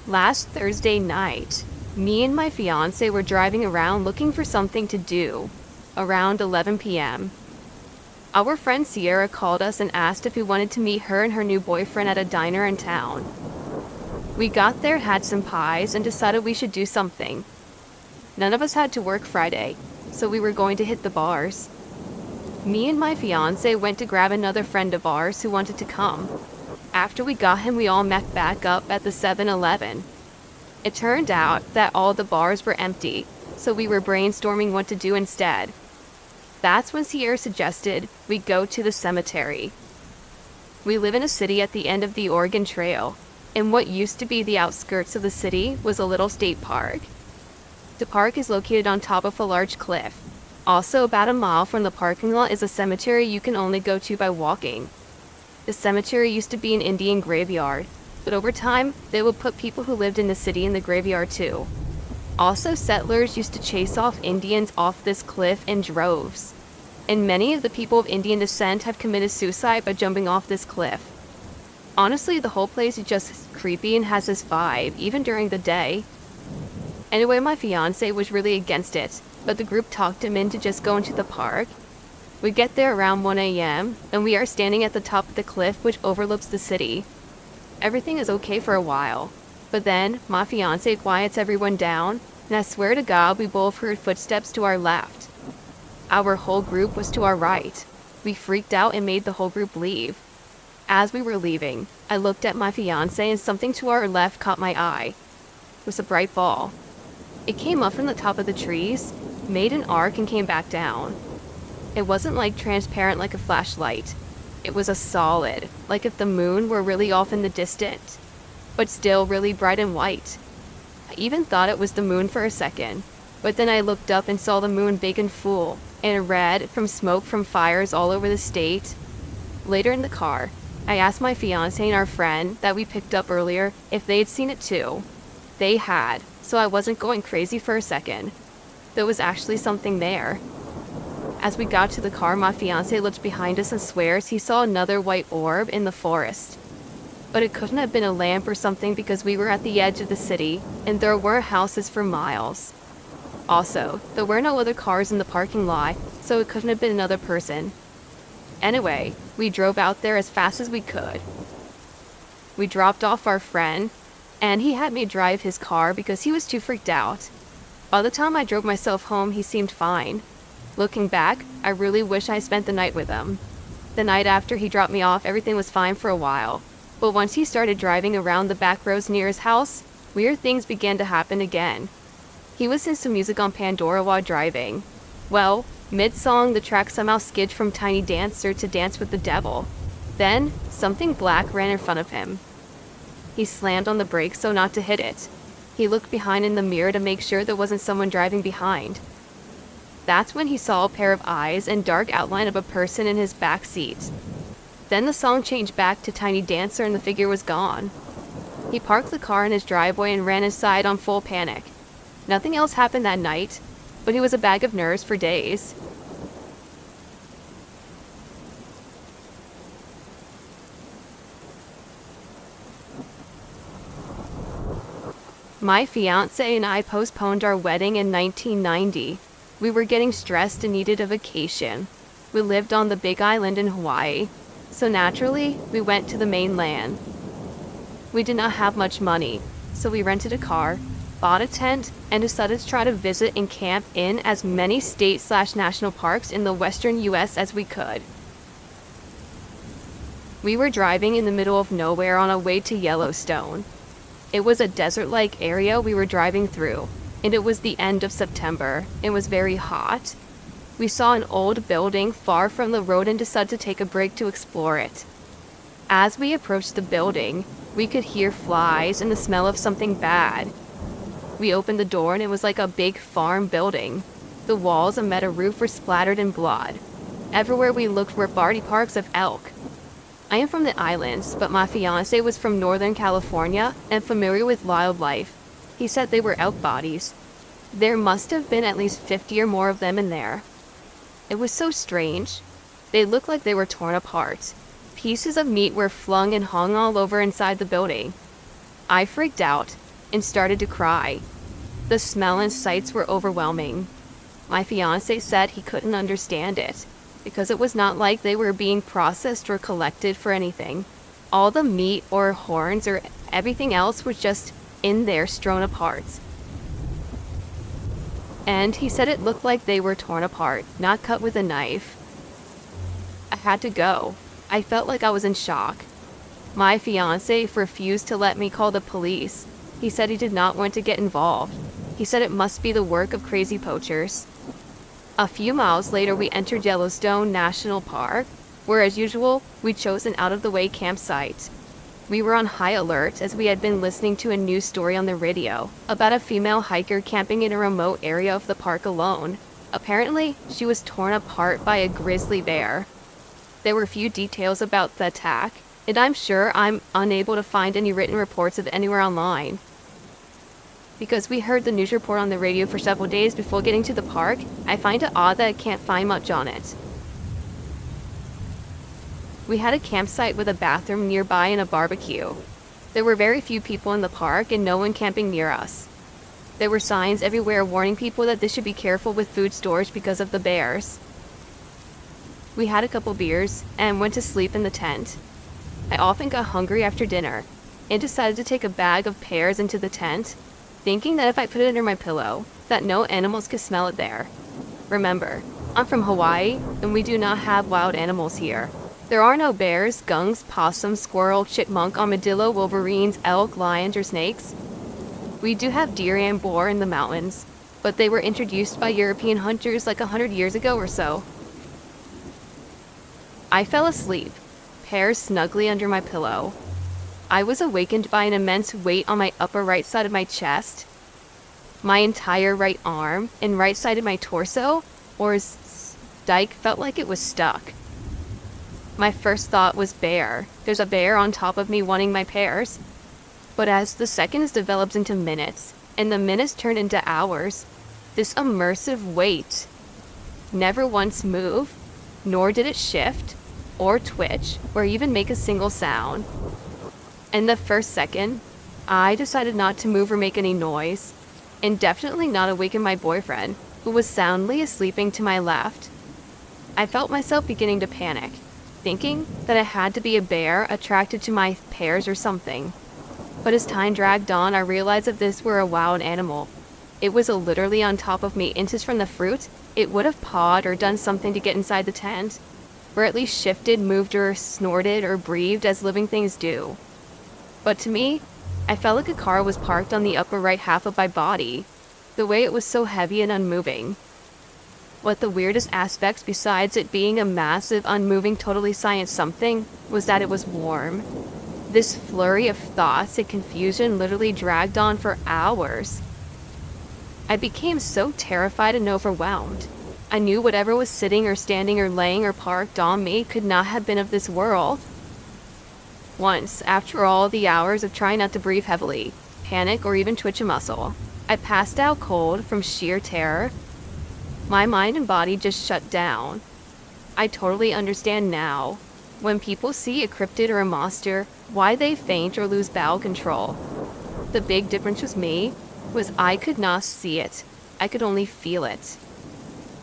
Last Thursday night, me and my fiance were driving around looking for something to do. Around 11 p.m. Our friend Sierra called us and asked if we wanted to meet her and her new boyfriend at a diner in town. We got there, had some pies, and decided we should do something. None of us had to work Friday, so we were going to hit the bars. Me and my fiance went to grab another friend of ours who wanted to come. After we got him, we all met back up at the 7-Eleven. It turned out that all the bars were empty, so we were brainstorming what to do instead. That's when Sierra suggested we go to the cemetery. We live in a city at the end of the Oregon Trail, and what used to be the outskirts of the city was a little state park. The park is located on top of a large cliff. Also, about a mile from the parking lot is a cemetery you can only go to by walking. The cemetery used to be an Indian graveyard, but over time, they would put people who lived in the city in the graveyard too. Also, settlers used to chase off Indians off this cliff in droves. And many of the people of Indian descent have committed suicide by jumping off this cliff. Honestly, the whole place is just creepy and has this vibe, even during the day. Anyway, my fiance was really against it, but the group talked him into just going to the park. We get there around 1 a.m., and we are standing at the top of the cliff which overlooks the city. Everything is okay for a while, but then my fiance quiets everyone down, and I swear to God we both heard footsteps to our left. Our whole group was to our right. We freaked out and made the whole group leave. As we were leaving, I looked at my fiance and something to our left caught my eye. It was a bright ball. It came up from the top of the trees, made an arc and came back down. It wasn't like transparent like a flashlight. It was a solid, like if the moon were really off in the distance, but still really bright and white. I even thought it was the moon for a second, but then I looked up and saw the moon big and full, and red from smoke from fires all over the state. Later in the car, I asked my fiance and our friend that we picked up earlier if they had seen it too. They had, so I wasn't going crazy for a second. There was actually something there. As we got to the car, my fiance looked behind us and swears he saw another white orb in the forest. But it couldn't have been a lamp or something because we were at the edge of the city, and there were houses for miles. Also, there were no other cars in the parking lot, so it couldn't have been another person. Anyway, we drove out there as fast as we could. We dropped off our friend, and he had me drive his car because he was too freaked out. By the time I drove myself home, he seemed fine. Looking back, I really wish I spent the night with him. The night after he dropped me off, everything was fine for a while. But once he started driving around the back roads near his house, weird things began to happen again. He was listening to music on Pandora while driving. Well, mid-song, the track somehow skid from Tiny Dancer to Dance with the Devil. Then, something black ran in front of him. He slammed on the brakes so not to hit it. He looked behind in the mirror to make sure there wasn't someone driving behind. That's when he saw a pair of eyes and dark outline of a person in his back seat. Then the song changed back to Tiny Dancer and the figure was gone. He parked the car in his driveway and ran inside on full panic. Nothing else happened that night, but he was a bag of nerves for days. My fiance and I postponed our wedding in 1990. We were getting stressed and needed a vacation. We lived on the Big Island in Hawaii, so naturally, we went to the mainland. We did not have much money, so we rented a car, bought a tent, and decided to try to visit and camp in as many state/national parks in the western US as we could. We were driving in the middle of nowhere on our way to Yellowstone. It was a desert-like area we were driving through, and it was the end of September. It was very hot. We saw an old building far from the road and decided to take a break to explore it. As we approached the building, we could hear flies and the smell of something bad. We opened the door and it was like a big farm building. The walls and metal roof were splattered in blood. Everywhere we looked were body parts of elk. I am from the islands, but my fiance was from Northern California and familiar with wildlife. He said they were elk bodies. There must have been at least 50 or more of them in there. It was so strange. They looked like they were torn apart. Pieces of meat were flung and hung all over inside the building. I freaked out, and started to cry. The smell and sights were overwhelming. My fiance said he couldn't understand it, because it was not like they were being processed or collected for anything. All the meat or horns or everything else was just in there strewn apart. And he said it looked like they were torn apart, not cut with a knife. I had to go. I felt like I was in shock. My fiance refused to let me call the police. He said he did not want to get involved. He said it must be the work of crazy poachers. A few miles later, we entered Yellowstone National Park, where as usual, we chose an out-of-the-way campsite. We were on high alert as we had been listening to a news story on the radio about a female hiker camping in a remote area of the park alone. Apparently, she was torn apart by a grizzly bear. There were few details about the attack, and I'm sure I'm unable to find any written reports of anywhere online. Because we heard the news report on the radio for several days before getting to the park, I find it odd that I can't find much on it. We had a campsite with a bathroom nearby and a barbecue. There were very few people in the park and no one camping near us. There were signs everywhere warning people that they should be careful with food storage because of the bears. We had a couple beers and went to sleep in the tent. I often got hungry after dinner and decided to take a bag of pears into the tent, thinking that if I put it under my pillow, that no animals could smell it there. Remember, I'm from Hawaii, and we do not have wild animals here. There are no bears, skunks, possums, squirrel, chipmunk, armadillo, wolverines, elk, lions, or snakes. We do have deer and boar in the mountains, but they were introduced by European hunters like 100 years ago or so. I fell asleep, pears snugly under my pillow. I was awakened by an immense weight on my upper right side of my chest. My entire right arm and right side of my torso, or stike, felt like it was stuck. My first thought was bear. There's a bear on top of me wanting my pears. But as the seconds developed into minutes, and the minutes turned into hours, this immersive weight never once moved, nor did it shift, or twitch, or even make a single sound. In the first second, I decided not to move or make any noise, and definitely not awaken my boyfriend, who was soundly sleeping to my left. I felt myself beginning to panic, thinking that it had to be a bear attracted to my pears or something. But as time dragged on, I realized that this were a wild animal. It was literally on top of me, inches from the fruit. It would have pawed or done something to get inside the tent, or at least shifted, moved, or snorted, or breathed as living things do. But to me, I felt like a car was parked on the upper right half of my body, the way it was so heavy and unmoving. What the weirdest aspects, besides it being a massive, unmoving, totally silent something, was that it was warm. This flurry of thoughts and confusion literally dragged on for hours. I became so terrified and overwhelmed. I knew whatever was sitting or standing or laying or parked on me could not have been of this world. Once, after all the hours of trying not to breathe heavily, panic, or even twitch a muscle, I passed out cold from sheer terror. My mind and body just shut down. I totally understand now, when people see a cryptid or a monster, why they faint or lose bowel control. The big difference with me was I could not see it. I could only feel it.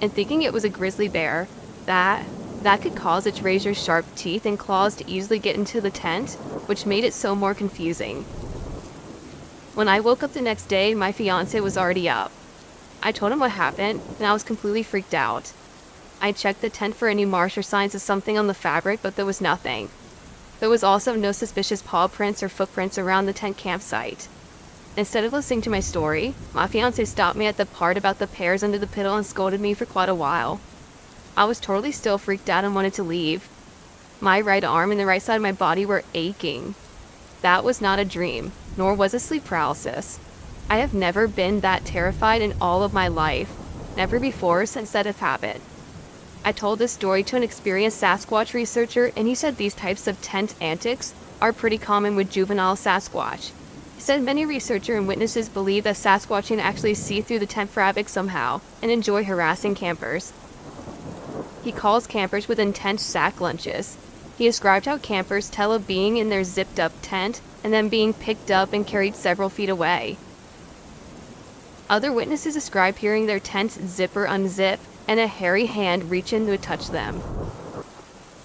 And thinking it was a grizzly bear, that could cause its razor-sharp teeth and claws to easily get into the tent, which made it so more confusing. When I woke up the next day, my fiancé was already up. I told him what happened, and I was completely freaked out. I checked the tent for any marks or signs of something on the fabric, but there was nothing. There was also no suspicious paw prints or footprints around the tent campsite. Instead of listening to my story, my fiancé stopped me at the part about the pears under the pillow and scolded me for quite a while. I was totally still freaked out and wanted to leave. My right arm and the right side of my body were aching. That was not a dream, nor was it sleep paralysis. I have never been that terrified in all of my life, never before since that have happened. I told this story to an experienced Sasquatch researcher, and he said these types of tent antics are pretty common with juvenile Sasquatch. He said many researchers and witnesses believe that Sasquatch can actually see through the tent fabric somehow and enjoy harassing campers. He calls campers with intense sack lunches. He described how campers tell of being in their zipped-up tent and then being picked up and carried several feet away. Other witnesses describe hearing their tent's zipper unzip and a hairy hand reach in to touch them.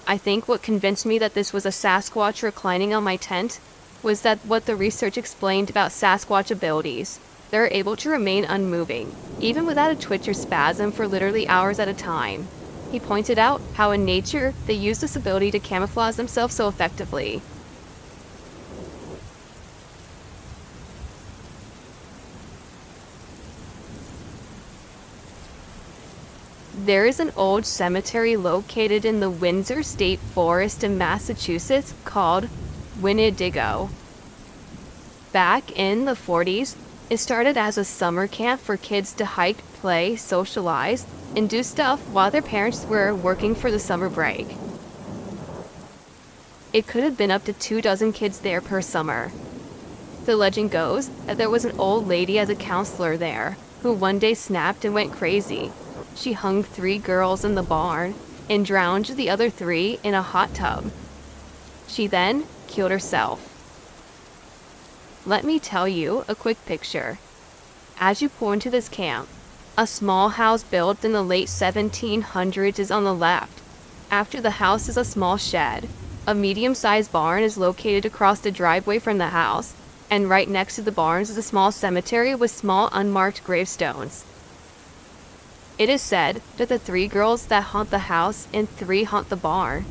I think what convinced me that this was a Sasquatch reclining on my tent was that what the research explained about Sasquatch abilities. They're able to remain unmoving, even without a twitch or spasm for literally hours at a time. He pointed out how in nature, they use this ability to camouflage themselves so effectively. There is an old cemetery located in the Windsor State Forest in Massachusetts called Winnebago. Back in the 40s, it started as a summer camp for kids to hike, play, socialize, and do stuff while their parents were working for the summer break. It could have been up to 24 kids there per summer. The legend goes that there was an old lady as a counselor there, who one day snapped and went crazy. She hung 3 girls in the barn and drowned the other 3 in a hot tub. She then killed herself. Let me tell you a quick picture. As you pull into this camp, a small house built in the late 1700s is on the left. After the house is a small shed. A medium-sized barn is located across the driveway from the house, and right next to the barns is a small cemetery with small unmarked gravestones. It is said that the 3 girls that haunt the house and 3 haunt the barn,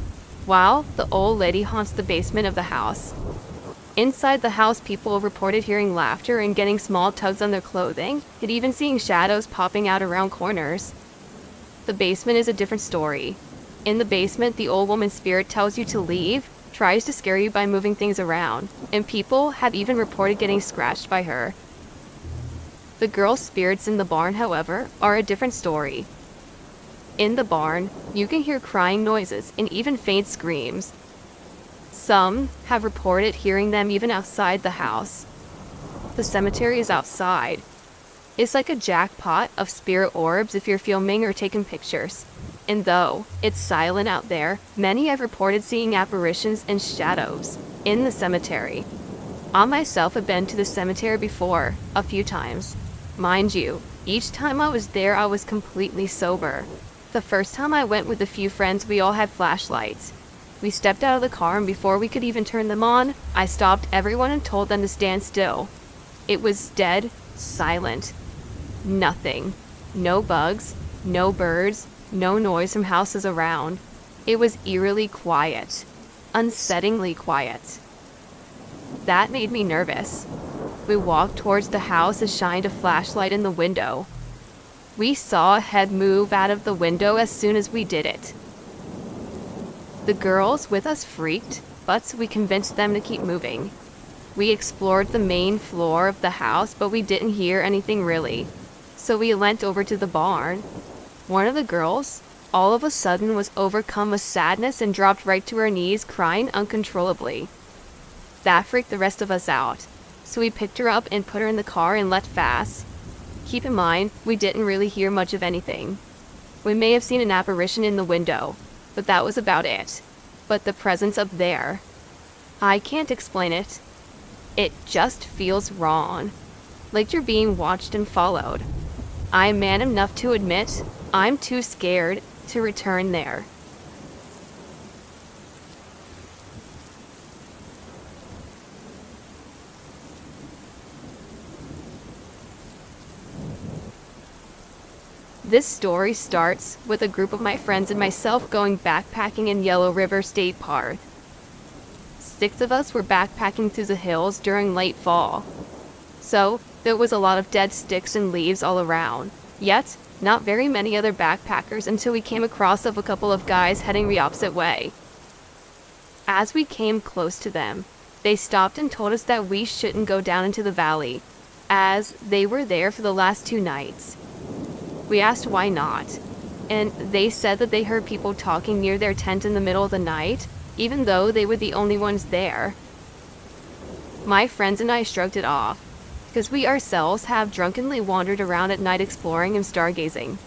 while the old lady haunts the basement of the house. Inside the house, people reported hearing laughter and getting small tugs on their clothing, and even seeing shadows popping out around corners. The basement is a different story. In the basement, the old woman's spirit tells you to leave, tries to scare you by moving things around, and people have even reported getting scratched by her. The girls' spirits in the barn, however, are a different story. In the barn, you can hear crying noises and even faint screams. Some have reported hearing them even outside the house. The cemetery is outside. It's like a jackpot of spirit orbs if you're filming or taking pictures. And though it's silent out there, many have reported seeing apparitions and shadows in the cemetery. I myself have been to the cemetery before, a few times. Mind you, each time I was there I was completely sober. The first time I went with a few friends, we all had flashlights. We stepped out of the car, and before we could even turn them on, I stopped everyone and told them to stand still. It was dead silent. Nothing. No bugs, no birds, no noise from houses around. It was eerily quiet. Unsettlingly quiet. That made me nervous. We walked towards the house and shined a flashlight in the window. We saw a head move out of the window as soon as we did it. The girls with us freaked, but we convinced them to keep moving. We explored the main floor of the house, but we didn't hear anything really. So we leant over to the barn. One of the girls, all of a sudden, was overcome with sadness and dropped right to her knees, crying uncontrollably. That freaked the rest of us out, so we picked her up and put her in the car and left fast. Keep in mind, we didn't really hear much of anything. We may have seen an apparition in the window, but that was about it. But the presence up there, I can't explain it. It just feels wrong, like you're being watched and followed. I'm man enough to admit I'm too scared to return there. This story starts with a group of my friends and myself going backpacking in Yellow River State Park. 6 of us were backpacking through the hills during late fall. So, there was a lot of dead sticks and leaves all around. Yet, not very many other backpackers until we came across a couple of guys heading the opposite way. As we came close to them, they stopped and told us that we shouldn't go down into the valley, as they were there for the last 2 nights. We asked why not, and they said that they heard people talking near their tent in the middle of the night, even though they were the only ones there. My friends and I shrugged it off, because we ourselves have drunkenly wandered around at night exploring and stargazing.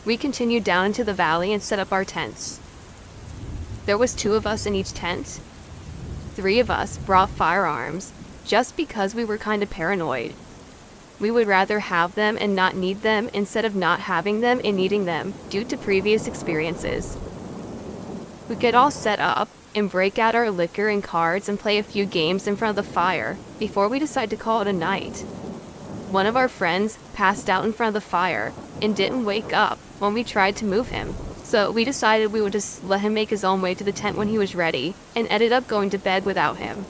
We continued down into the valley and set up our tents. There was 2 of us in each tent. 3 of us brought firearms, just because we were kind of paranoid. We would rather have them and not need them instead of not having them and needing them due to previous experiences. We'd get all set up and break out our liquor and cards and play a few games in front of the fire before we decide to call it a night. One of our friends passed out in front of the fire and didn't wake up when we tried to move him, so we decided we would just let him make his own way to the tent when he was ready and ended up going to bed without him.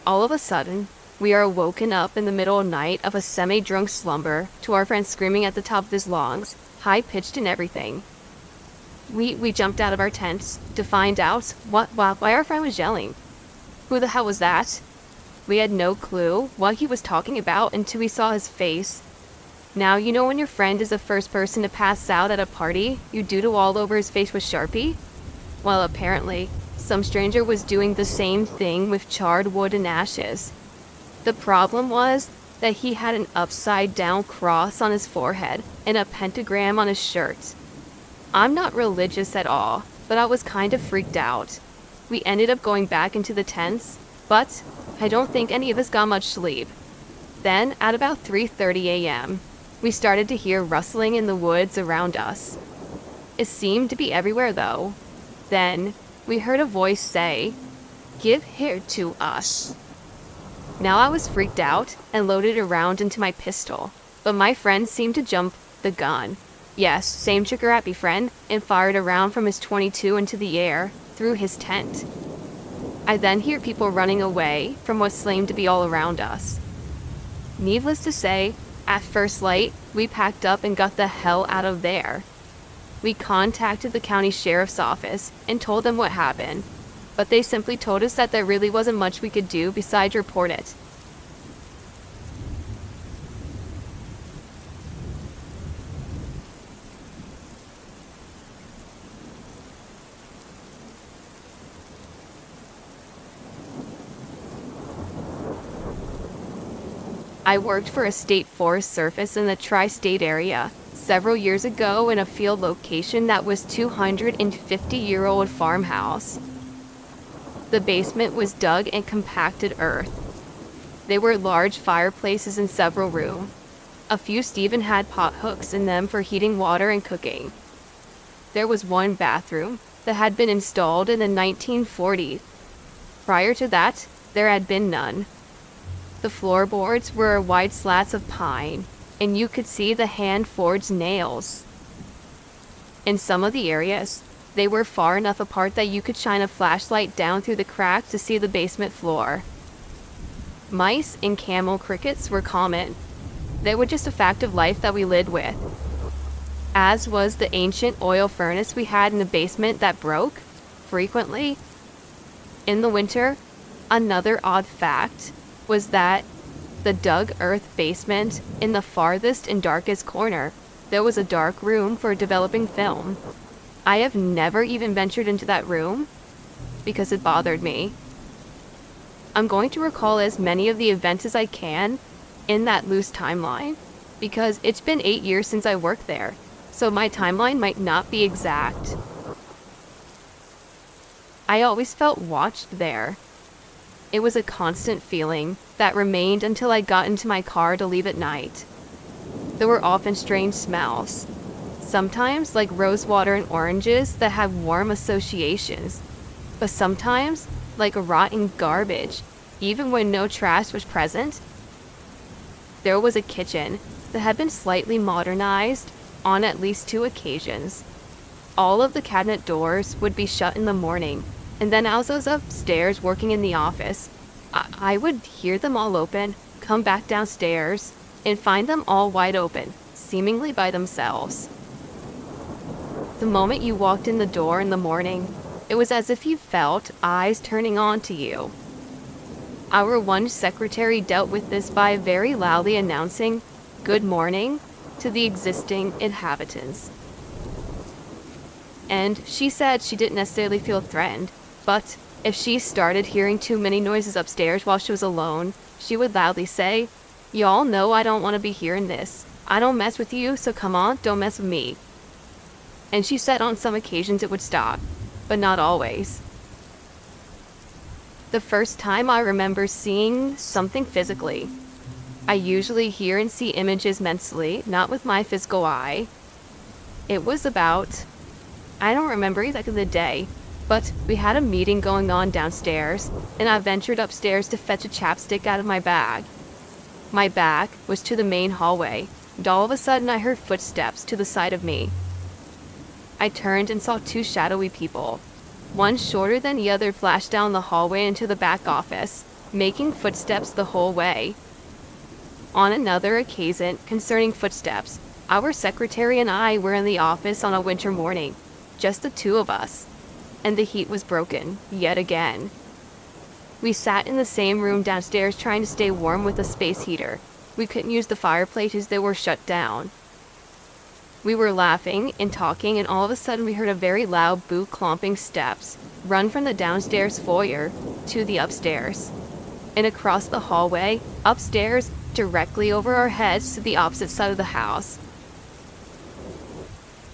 All of a sudden, we are woken up in the middle of the night of a semi-drunk slumber to our friend screaming at the top of his lungs, high-pitched and everything. We jumped out of our tents to find out why our friend was yelling. Who the hell was that? We had no clue what he was talking about until we saw his face. Now, you know when your friend is the first person to pass out at a party, you doodle all over his face with Sharpie? Well, apparently, some stranger was doing the same thing with charred wood and ashes. The problem was that he had an upside-down cross on his forehead and a pentagram on his shirt. I'm not religious at all, but I was kind of freaked out. We ended up going back into the tents, but I don't think any of us got much sleep. Then, at about 3:30 a.m., we started to hear rustling in the woods around us. It seemed to be everywhere, though. Then, we heard a voice say, "Give here to us." Now I was freaked out and loaded a round into my pistol, but my friend seemed to jump the gun. Yes, same trigger-happy friend, and fired a round from his .22 into the air, through his tent. I then hear people running away from what seemed to be all around us. Needless to say, at first light, we packed up and got the hell out of there. We contacted the county sheriff's office and told them what happened, but they simply told us that there really wasn't much we could do besides report it. I worked for a state forest service in the tri-state area several years ago in a field location that was 250-year-old farmhouse. The basement was dug in compacted earth. There were large fireplaces in several rooms. A few even had pot hooks in them for heating water and cooking. There was one bathroom that had been installed in the 1940s. Prior to that, there had been none. The floorboards were wide slats of pine, and you could see the hand-forged nails. In some of the areas, they were far enough apart that you could shine a flashlight down through the crack to see the basement floor. Mice and camel crickets were common. They were just a fact of life that we lived with. As was the ancient oil furnace we had in the basement that broke frequently. In the winter, another odd fact was that the dug earth basement in the farthest and darkest corner, there was a dark room for developing film. I have never even ventured into that room because it bothered me. I'm going to recall as many of the events as I can in that loose timeline because it's been 8 years since I worked there, so my timeline might not be exact. I always felt watched there. It was a constant feeling that remained until I got into my car to leave at night. There were often strange smells, sometimes like rosewater and oranges that had warm associations, but sometimes like rotten garbage, even when no trash was present. There was a kitchen that had been slightly modernized on at least 2 occasions. All of the cabinet doors would be shut in the morning, and then as I was upstairs working in the office, I would hear them all open, come back downstairs, and find them all wide open, seemingly by themselves. The moment you walked in the door in the morning, it was as if you felt eyes turning on to you. Our one secretary dealt with this by very loudly announcing, "Good morning," to the existing inhabitants. And she said she didn't necessarily feel threatened, but if she started hearing too many noises upstairs while she was alone, she would loudly say, "Y'all know I don't want to be hearing this. I don't mess with you, so come on, don't mess with me." And she said on some occasions it would stop. but not always. The first time I remember seeing something physically. I usually hear and see images mentally, not with my physical eye. It was about, I don't remember exactly the day, but we had a meeting going on downstairs, and I ventured upstairs to fetch a chapstick out of my bag. My back was to the main hallway, and all of a sudden I heard footsteps to the side of me. I turned and saw two shadowy people. One shorter than the other flashed down the hallway into the back office, making footsteps the whole way. On another occasion concerning footsteps, our secretary and I were in the office on a winter morning, just the two of us, and the heat was broken, yet again. We sat in the same room downstairs trying to stay warm with a space heater. We couldn't use the fireplaces that were shut down. We were laughing and talking, and all of a sudden we heard a very loud boot-clomping steps run from the downstairs foyer to the upstairs, and across the hallway, upstairs, directly over our heads to the opposite side of the house.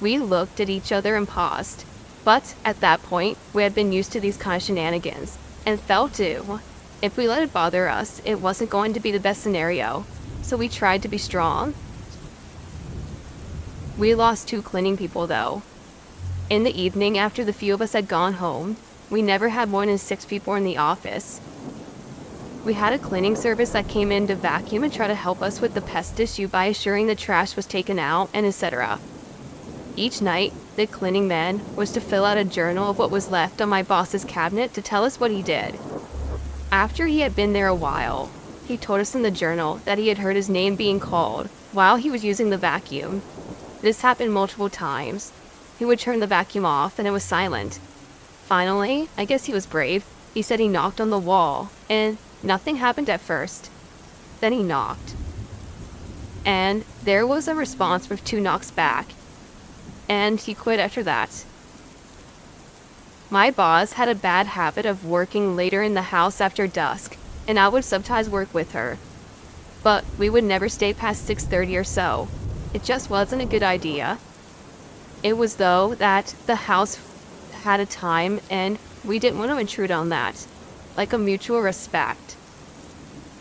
We looked at each other and paused, but at that point, we had been used to these kind of shenanigans, and felt too. If we let it bother us, it wasn't going to be the best scenario, so we tried to be strong. We lost 2 cleaning people though. In the evening, after the few of us had gone home, we never had more than 6 people in the office. We had a cleaning service that came in to vacuum and try to help us with the pest issue by assuring the trash was taken out and etc. Each night, the cleaning man was to fill out a journal of what was left on my boss's cabinet to tell us what he did. After he had been there a while, he told us in the journal that he had heard his name being called while he was using the vacuum. This happened multiple times. He would turn the vacuum off and it was silent. Finally, I guess he was brave, he said he knocked on the wall, and nothing happened at first. Then he knocked. And there was a response with 2 knocks back. And he quit after that. My boss had a bad habit of working later in the house after dusk, and I would sometimes work with her. But we would never stay past 6:30 or so. It just wasn't a good idea. It was though that the house had a time and we didn't want to intrude on that, like a mutual respect.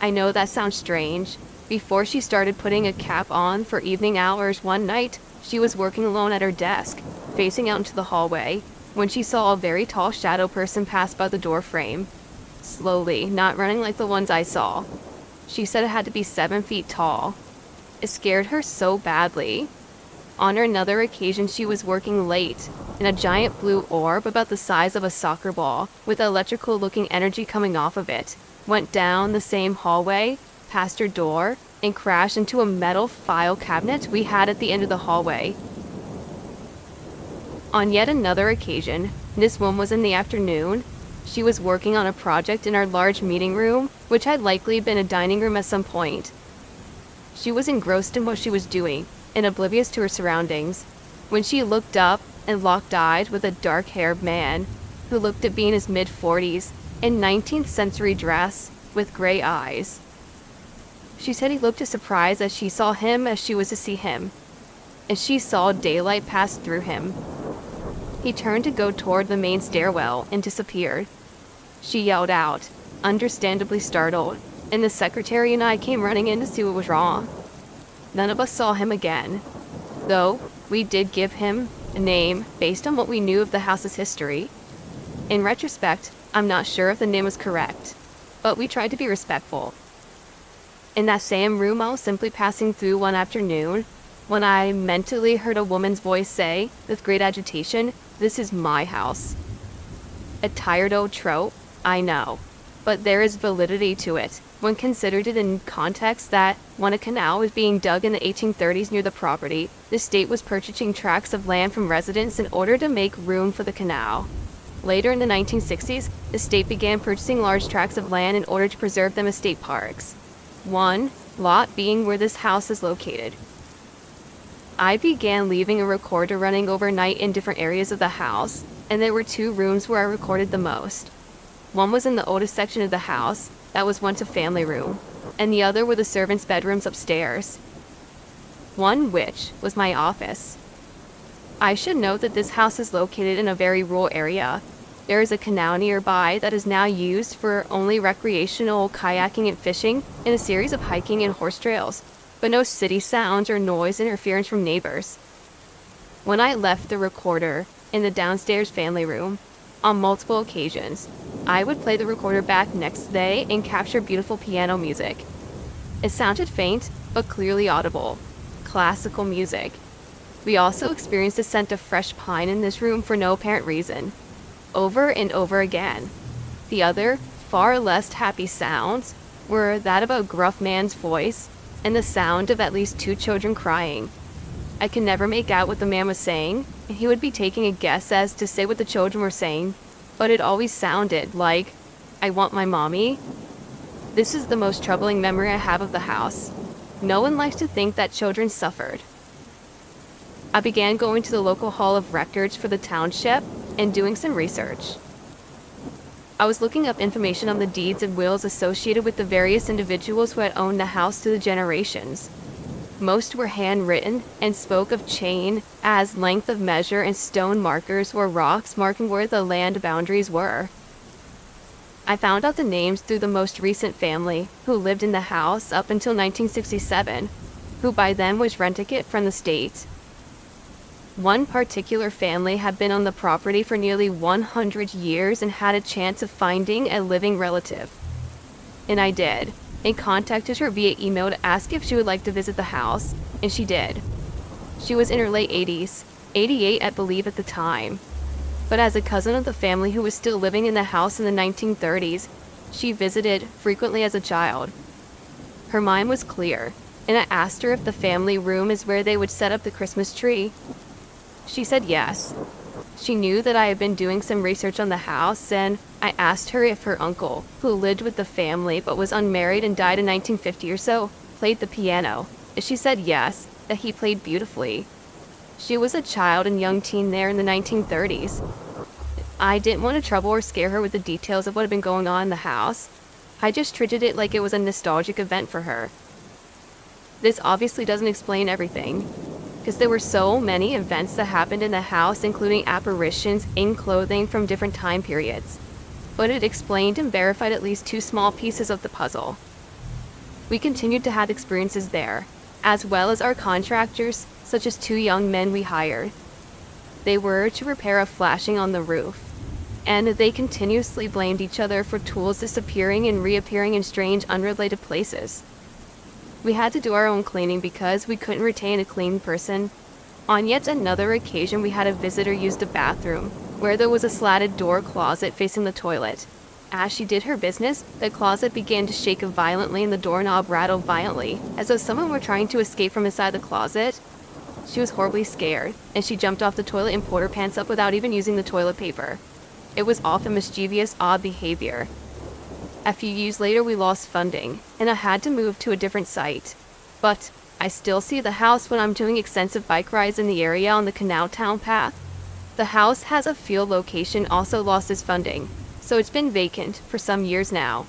I know that sounds strange. Before she started putting a cap on for evening hours one night, she was working alone at her desk, facing out into the hallway, when she saw a very tall shadow person pass by the door frame. Slowly, not running like the ones I saw. She said it had to be 7 feet tall. It scared her so badly. On another occasion, she was working late, and a giant blue orb about the size of a soccer ball, with electrical-looking energy coming off of it, went down the same hallway, past her door, and crashed into a metal file cabinet we had at the end of the hallway. On yet another occasion, this one was in the afternoon. She was working on a project in our large meeting room, which had likely been a dining room at some point. She was engrossed in what she was doing, and oblivious to her surroundings, when she looked up and locked eyes with a dark-haired man, who looked to be in his mid-40s, in 19th century dress, with gray eyes. She said he looked as surprised as she saw him as she was to see him, and she saw daylight pass through him. He turned to go toward the main stairwell and disappeared. She yelled out, understandably startled, and the secretary and I came running in to see what was wrong. None of us saw him again, though we did give him a name based on what we knew of the house's history. In retrospect, I'm not sure if the name was correct, but we tried to be respectful. In that same room I was simply passing through one afternoon, when I mentally heard a woman's voice say, with great agitation, "This is my house." A tired old trope, I know, but there is validity to it, when considered in context that when a canal was being dug in the 1830s near the property, the state was purchasing tracts of land from residents in order to make room for the canal. Later in the 1960s, the state began purchasing large tracts of land in order to preserve them as state parks. One lot being where this house is located. I began leaving a recorder running overnight in different areas of the house, and there were 2 rooms where I recorded the most. One was in the oldest section of the house, that was once a family room, and the other were the servants' bedrooms upstairs. One which was my office. I should note that this house is located in a very rural area. There is a canal nearby that is now used for only recreational kayaking and fishing and a series of hiking and horse trails, but no city sounds or noise interference from neighbors. When I left the recorder in the downstairs family room, on multiple occasions, I would play the recorder back next day and capture beautiful piano music. It sounded faint, but clearly audible. Classical music. We also experienced a scent of fresh pine in this room for no apparent reason. Over and over again. The other, far less happy sounds were that of a gruff man's voice and the sound of at least 2 children crying. I could never make out what the man was saying, and he would be taking a guess as to say what the children were saying, but it always sounded like, "I want my mommy." This is the most troubling memory I have of the house. No one likes to think that children suffered. I began going to the local hall of records for the township and doing some research. I was looking up information on the deeds and wills associated with the various individuals who had owned the house through the generations. Most were handwritten and spoke of chain as length of measure and stone markers or rocks marking where the land boundaries were. I found out the names through the most recent family who lived in the house up until 1967, who by then was renting it from the state. One particular family had been on the property for nearly 100 years and had a chance of finding a living relative. And I did, and contacted her via email to ask if she would like to visit the house, and she did. She was in her late 80s, 88 I believe at the time. But as a cousin of the family who was still living in the house in the 1930s, she visited frequently as a child. Her mind was clear, and I asked her if the family room is where they would set up the Christmas tree. She said yes. She knew that I had been doing some research on the house, and I asked her if her uncle, who lived with the family but was unmarried and died in 1950 or so, played the piano. She said yes, that he played beautifully. She was a child and young teen there in the 1930s. I didn't want to trouble or scare her with the details of what had been going on in the house. I just treated it like it was a nostalgic event for her. This obviously doesn't explain everything, because there were so many events that happened in the house, including apparitions in clothing from different time periods. But it explained and verified at least 2 small pieces of the puzzle. We continued to have experiences there, as well as our contractors, such as 2 young men we hired. They were to repair a flashing on the roof, and they continuously blamed each other for tools disappearing and reappearing in strange, unrelated places. We had to do our own cleaning because we couldn't retain a clean person. On yet another occasion, we had a visitor use the bathroom, where there was a slatted door closet facing the toilet. As she did her business, the closet began to shake violently and the doorknob rattled violently, as though someone were trying to escape from inside the closet. She was horribly scared, and she jumped off the toilet and pulled her pants up without even using the toilet paper. It was often mischievous, odd behavior. A few years later, we lost funding, and I had to move to a different site. But I still see the house when I'm doing extensive bike rides in the area on the Canal Town path. The house has a field location also lost its funding, so it's been vacant for some years now.